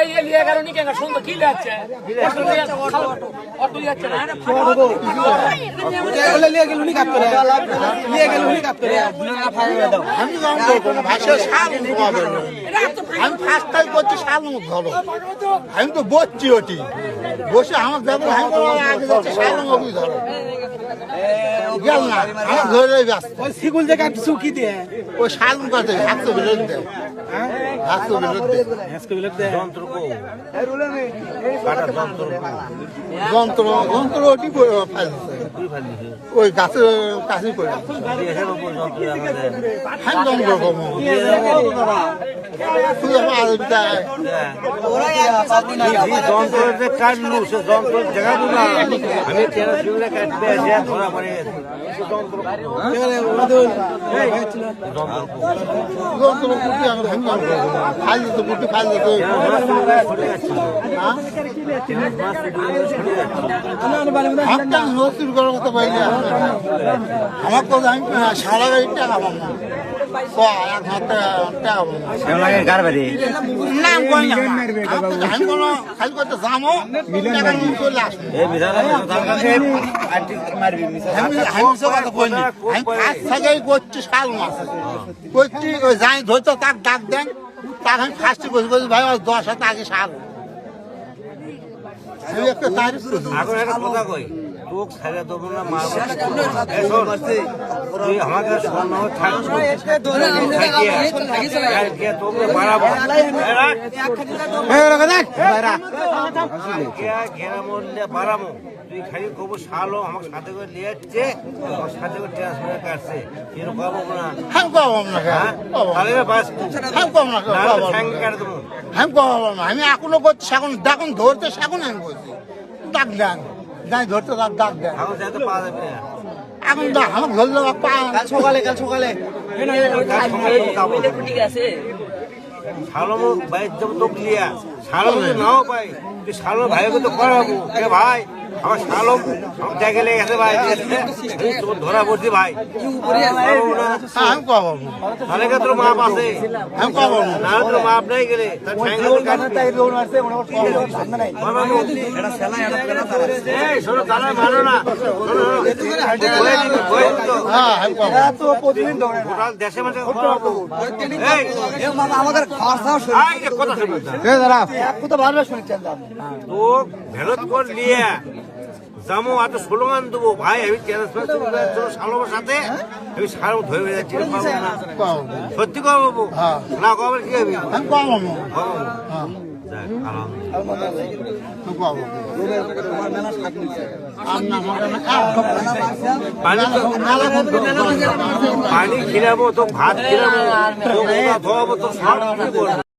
ये लिया करो नहीं क्या सुन तो की जाচ্ছে অটো যাচ্ছে না ওলে লিয়ে গেল নি কাটতে রে লিয়ে গেল নি কাটতে রে আমি জানবো কোন ভাষা শাল হবে আমি ফার্স্ট টাইম করছি শাল ধরো আমি তো বসছি ওটি বসে আমার যাবো আমি আগে যাচ্ছি শাল মুখি ধরো গেল না আমার ধরে ব্যস্ত ওই সিগুল যে কাটছু কি দিয়ে ওই শাল কাটে হাতকে বিরোধ দেয় হাতকে বিরোধ দেয় আজকে বিলে দে যন্ত্র যন্ত্র যন্ত্র ওটি ফাইলছে ওই গাছের কাছে পড়ে হ্যাঁ যন্ত্র কম যন্ত্র কাটলু সে যন্ত্র জায়গা না আমি তেরা সুবিধা কাটতে আসে ধরা পড়ে যন্ত্র যন্ত্র কুটি আমি ফাইল তো কুটি ফাইল তো হাতটা নতুন করার কথা বললে আমার তো আমি সারা গাড়ি টাকা পাবো না নাম কই না আমি কোনো খালি করতে যাবো টাকা নিয়ে চলে আসবো আমি কাজ থেকেই করছি শাল মাছ করছি ওই যাই ধরতো তার ডাক দেন তার আমি ফার্স্টে বসে বলছি ভাই 10 হাত আগে শাল আমি একটা তারিখ কথা কই তোক ছাড়া দেবো না তুই আমাকে স্বর্ণ তোকে বাড়াবো ঘেরা মরলে বাড়াবো তুই খালি কবো শালো আমার সাথে করে নিয়ে যাচ্ছে আমার সাথে করে ট্রান্সফার কাটছে এরকম পাবো না আমি পাবো না তাহলে বাস আমি পাবো না কাটে দেবো আমি পাবো না আমি এখনো করছি এখন দেখুন ধরতে সেখন আমি বলছি ডাক দেন যাই ধরতে তার ডাক দেন এখন যাতে পাওয়া যাবে না এখন দেখ আমার ধরলে কাল সকালে ঠিক আছে শালমো ভাই জব তো লিয়া শালম নাও ভাই তুই শালম ভাইকে তো করাবো এ ভাই আমার শালম সব জায়গায় লেগে গেছে ভাই তোর ধরা পড়ছি ভাই আমি পাবো তাহলে তোর মাপ আছে আমি পাবো না তোর মাপ নাই গেলে তার শোনো তারা মানো না হ্যাঁ আমি পাবো টোটাল দেশে মানে আমাদের খরচাও কথা শুনবে তো ভালো শুনছেন তো ভেরত কর নিয়ে যাবো এত স্লোগান দেবো ভাই আমি শালমের সাথে আমি শালম ধরে যাচ্ছি সত্যি কবো না কবে কি হবে আমি পাবো পানি খিরাবো তো ভাত খিরাবো তো সব